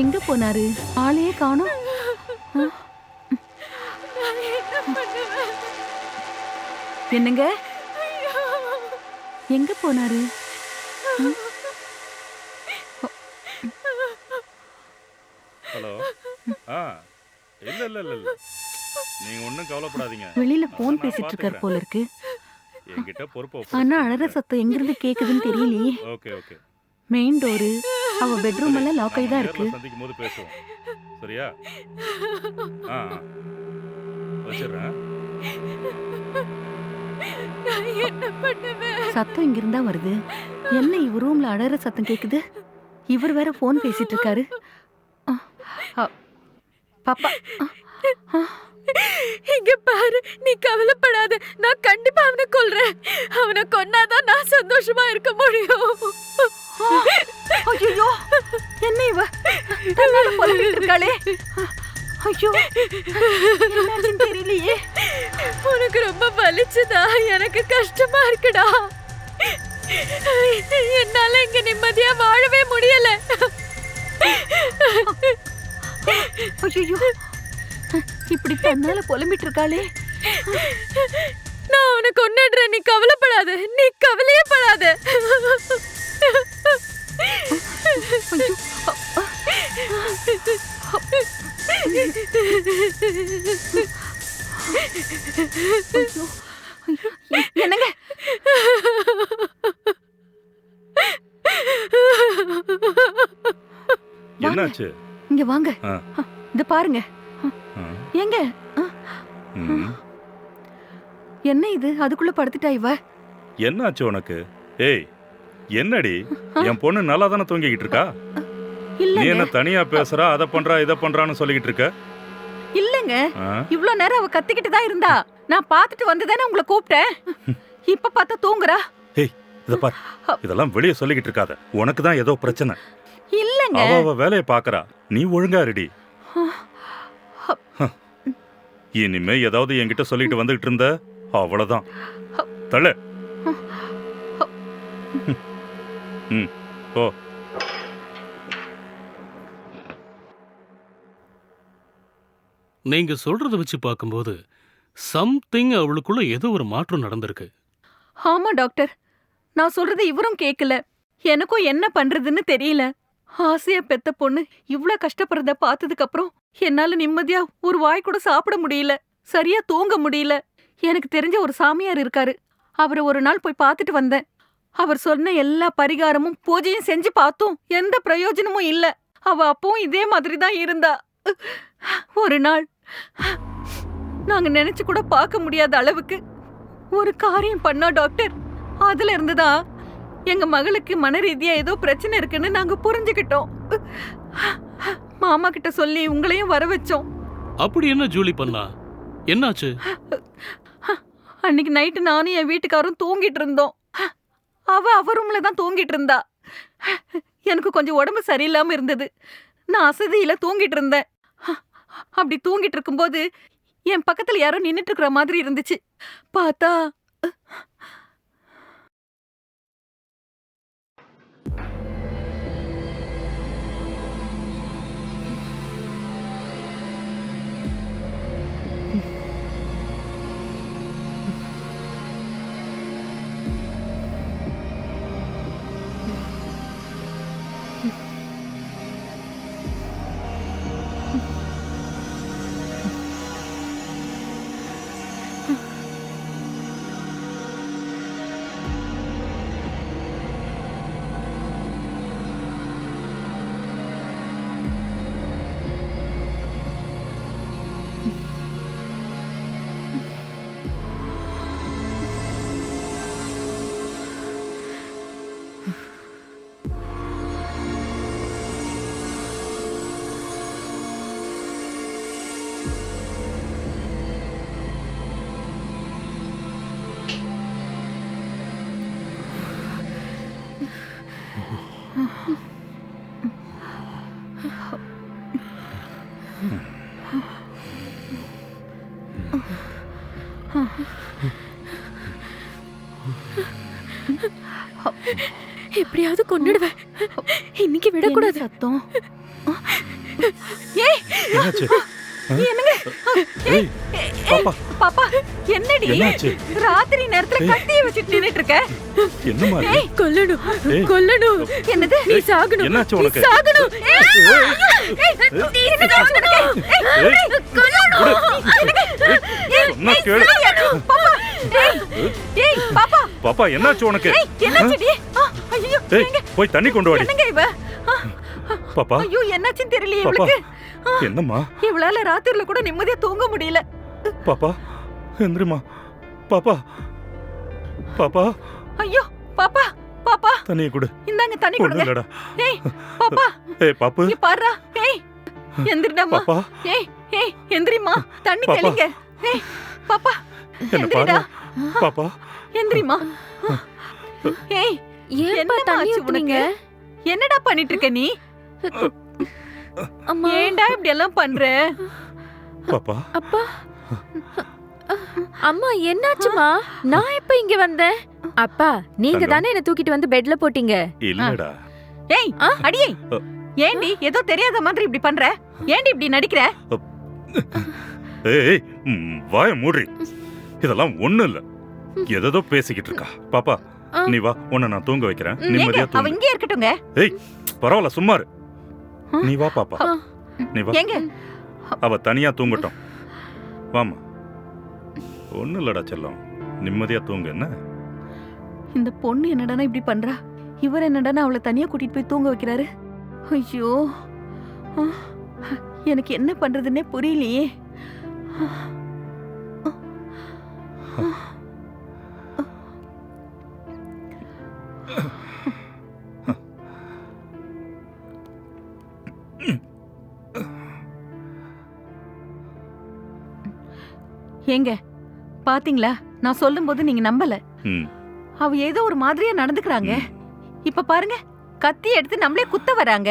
எங்க போனாரு? ஆளையே காணோம். என்னங்க? எங்க போனாரு? ஹலோ. இல்ல இல்ல இல்ல இல்ல, நீங்க ஒன்றும் கவலைப்படாதீங்க. வெளியில போன் அதெல்லாம் நான் பேசிட்டு இருக்காரு போல இருக்கு. என்கிட்ட பொறுப்பை ஆனா அழற ஒப்படைச்சிட்டீங்க. சத்தம் எங்கிருந்து கேக்குதுன்னு தெரியலையே. Okay okay. மெயின் டோரு, அவ பெட்ரூம் எல்லாம் லாக் ஆகி நாம தான் நேர்ல இருக்கு. சந்திக்கும் போது பேசுவோம். சரியா? ஆ ஆ. வச்சிடுறேன். நான் என்ன பண்ணுவேன்? சத்தம் இங்கிருந்தா வருது. என்ன இவ ரூம்ல அழற சத்தம் கேக்குது? இவர் வேற போன் பேசிட்டு இருக்காரு. அ, அ, பாப்பா. இங்க பாரு, நீ கவலைப்படாத. நான் கண்டிப்பா அவனை கொல்றேன். அவனை கொன்னாதான் நான் சந்தோஷமா இருக்க முடியும். ஐயோ, என்ன இவ தன்னால புலம்பிட்டு இருக்காளே. ஐயோ, என்னாச்சுன்னு தெரியலையே. உனக்கு ரொம்ப வலிச்சுதா? எனக்கு கஷ்டமா இருக்குடா. என்னால இங்க நிம்மதியா வாழவே முடியல. ஐயோ, இப்படி தன்னால புலம்பிட்டு இருக்காளே. நான் அவனை கொன்னுடுறேன். நீ கவலைப்படாத. நீ கவலையே படாத. என்னங்க? என்னாச்சு? இங்க வாங்க. ஆ. இத பாருங்க. ஆ. ஏங்க? ம். என்ன இது? அதுக்குள்ள படுத்துட்டா இவ. என்னாச்சு உனக்கு? ஏய், என்னடி? என் பொண்ணு நல்லா தானே தூங்கிக்கிட்டு இருக்கா? நீ இல்லங்க, என்ன தனியா பேசுறா, அதை பண்றா இதை பண்றான்னு சொல்லிக்கிட்டு இருக்க? இல்லங்க. ஆ? இவ்ளோ நேரம் அவ கத்திக்கிட்டு தான் இருந்தா. நான் பார்த்துட்டு வந்து தானே உங்களை கூப்பிட்டேன். இப்ப பார்த்தா தூங்குறா. ஏய், இத பார். இதெல்லாம் வெளியே சொல்லிக்கிட்டு இருக்காத. உனக்கு தான் ஏதோ பிரச்சனை. இல்லங்க. அவ வேலையை பாக்குறா, நீ ஒழுங்கா இருடி. இனிமே ஏதாவது என்கிட்ட சொல்லிட்டு வந்துகிட்டு இருந்த அவ்வளவுதான். தள்ள. ம், ஓ. நீங்க சொல்றத வச்சு பார்க்கும்போது சம்திங் அவளுக்குள்ள ஏதோ ஒரு மாற்றம் நடந்திருக்கு. ஆமா டாக்டர், நான் சொல்றது இவரும் கேக்கல. எனக்கும் என்ன பண்றதுன்னு தெரியல. ஆசையா பெத்த பொண்ணு இவ்ளோ கஷ்டப்படுறத பார்த்ததுக்கு அப்புறம் என்னால நிம்மதியா ஒரு வாய் கூட சாப்பிட முடியல. சரியா தூங்க முடியல. எனக்கு தெரிஞ்ச ஒரு சாமியார் இருக்காரு. அவரை ஒரு நாள் போய் பார்த்துட்டு வந்தேன். அவர் சொன்ன எல்லா பரிகாரமும் பூஜையும் செஞ்சு பார்த்தோம். எந்த பிரயோஜனமும் இல்ல. அவ அப்பவும் இதே மாதிரி தான் இருந்தா. ஒரு நாள் நாங்க நினைச்சு கூட பார்க்க முடியாத அளவுக்கு ஒரு காரியம் பண்ணா டாக்டர். அதுல இருந்துதான் எங்க மகளுக்கு மன ரீதியா ஏதோ பிரச்சனை இருக்குன்னு நாங்க புரிஞ்சுக்கிட்டோம். மாமா கிட்ட சொல்லி உங்களையும் வர வச்சோம். அப்படி என்ன ஜூலி பண்ணா? என்னாச்சு? அன்னைக்கு நைட்டு நானும் என் வீட்டுக்காரும் தூங்கிட்டு இருந்தோம். அவ ரூம்ல தான் தூங்கிட்டு இருந்தா. எனக்கு கொஞ்சம் உடம்பு சரியில்லாம இருந்தது. நான் அசதியில தூங்கிட்டு இருந்தேன். அப்படி தூங்கிட்டு இருக்கும்போது என் பக்கத்துல யாரோ நின்னுட்டு இருக்கிற மாதிரி இருந்துச்சு. பார்த்தா எப்படியாவது கொன்னுடுவேன். இன்னைக்கு விடக்கூடாது. சத்தம் ஏய் என்னாச்சு? என்னங்க? ஏய் பாப்பா பாப்பா என்னடி என்னாச்சு? ராத்திரி நேரத்துல கத்திய வச்சிட்டு நின்னுட்டு இருக்க? என்னம்மா இது? கொல்லணும் ஏய். கொல்லணும். என்னது? நீ சாகணும். என்னாச்சு நீ உனக்கு? சாகணும். நீ என்னங்க உனக்கு? ஏய், ஏய், சொன்னா கேளு. பாப்பா ஏய் பாப்பா பாப்பா என்னாச்சு உனக்கு? ஏய் என்னாச்சுடி? ஐயோ ஏய் போய் தண்ணி கொண்டு வாடி. என்னங்க இவ? பாப்பா ஐயோ என்னாச்சுன்னு தெரியலையே பாப்பா இவளுக்கு. என்னம்மா? இவளால ராத்திரில கூட நிம்மதியா தூங்க முடியல. பாப்பா எந்திரிமா. பாப்பா பாப்பா ஐயோ பாப்பா பாப்பா தண்ணியை கொடு. இந்தாங்க தண்ணி ஒண்ணும் கொடுங்க. இல்லடா. ஏய் பாப்பா ஏய் பாப்பு இங்க பாருடா. ஏய் எந்திரிடாமா. பாப்பா ஏய் ஏய் எந்திரிமா. தண்ணி பாப்பா. தெளிங்க. ஏய் பாப்பா என்ன பாரு. எந்திரிடா. பாப்பா எந்திரிமா. ஏய் ஏன்பா என்னம்மா தண்ணி ஆச்சு ஊத்துனீங்க? என்னடா பண்ணிட்டு இருக்க நீ? அம்மா. ஏன்டா இப்படி எல்லாம் பண்ற? பாப்பா அப்பா. அம்மா என்னாச்சுமா? நான் எப்ப இங்க வந்தேன்? அப்பா நீங்க தங்கம். தானே என்ன தூக்கிட்டு வந்து பெட்ல போட்டீங்க. இல்லடா. ஏய் அடியே ஏண்டி ஏதோ தெரியாத மாதிரி இப்படி பண்ற? ஏண்டி இப்படி நடிக்கிற? ஏய் வாய மூடி. இதெல்லாம் ஒண்ணும் இல்ல. ஏதோ பேசிக்கிட்டு இருக்கா. பாப்பா நீ வா, உன்னை நான் தூங்க வைக்கிறேன். ஏங்க நிம்மதியா அவ தூங்கு. இங்கே இருக்கட்டுங்க. ஏய் பரவாயில்ல சும்மா இரு. நீ வா பாப்பா. நீ வா. ஏங்க அவ தனியா தூங்கட்டும். வாமா. ஒண்ணும் இல்லடா செல்லம். நிம்மதியா தூங்கு. என்ன இந்த பொண்ணு என்னடானா இப்படி பண்றா? இவர் என்னடானா அவளை தனியா கூட்டிட்டு போய் தூங்க வைக்கிறாரு. ஐயோ எனக்கு என்ன பண்றதுன்னே புரியலையே. ஏங்க பாத்தீங்களா? நான் சொல்லும்போது நீங்க நம்பல. ம். அவ ஏதோ ஒரு மாதிரியா நடந்துக்கிறாங்க. இப்ப பாருங்க கத்தி எடுத்து நம்மளே குத்த வராங்க.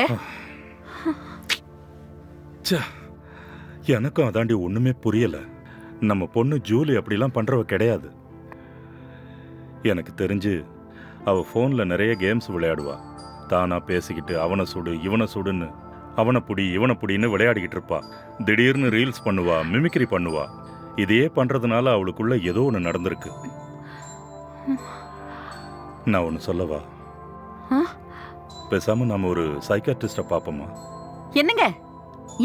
ச்சே, எனக்கும் அதாண்டி ஒண்ணுமே புரியல. நம்ம பொண்ணு ஜூலி அப்படிலாம் பண்றவ கிடையாது. எனக்கு தெரிஞ்சு அவ போன்ல நிறைய கேம்ஸ் விளையாடுவா. தானா பேசிக்கிட்டு அவனை சுடு இவனை சுடுன்னு, அவனை புடி இவனை புடின்னு விளையாடிக்கிட்டு இருப்பா. திடீர்னு ரீல்ஸ் பண்ணுவா, மிமிக்ரி பண்ணுவா. இதையே பண்றதுனால அவளுக்குள்ள ஏதோ ஒன்று நடந்திருக்கு. நான் ஒன்று சொல்லவா? ஆ? பேசாம நாம ஒரு சைக்காட்ரிஸ்ட பாப்போமா? என்னங்க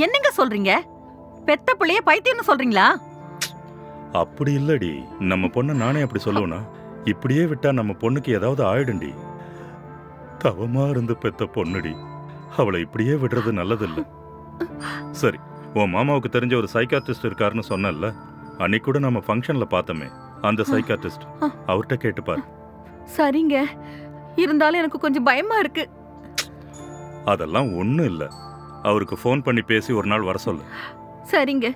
என்னங்க சொல்றீங்க? பெத்த பிள்ளைய பைத்தியம்னு சொல்றீங்களா? அப்படி இல்லடி. நம்ம பொண்ணை நானே அப்படி சொல்லுவேனா? இப்படியே விட்டா நம்ம பொண்ணுக்கு ஏதாவது ஆயிடும்டி. தவமா இருந்து பெத்த பொண்ணுடி. அவளை இப்படியே விடுறது நல்லதில்ல. சரி, உன் மாமாவுக்கு தெரிஞ்ச ஒரு சைக்காட்ரிஸ்ட் இருக்காருன்னு சொன்னல, அன்னைக்கு கூட நம்ம ஃபங்க்ஷன்ல பார்த்தோமே, அந்த சைக்காட்ரிஸ்ட். அவர்கிட்ட கேட்டுப்பாரு. சரிங்க, இருந்தாலும் எனக்கு கொஞ்சம் பயமா இருக்கு. அதெல்லாம் ஒண்ணும் இல்ல. அவருக்கு ஃபோன் பண்ணி பேசி ஒரு நாள் வர சொல்லு. சரிங்க.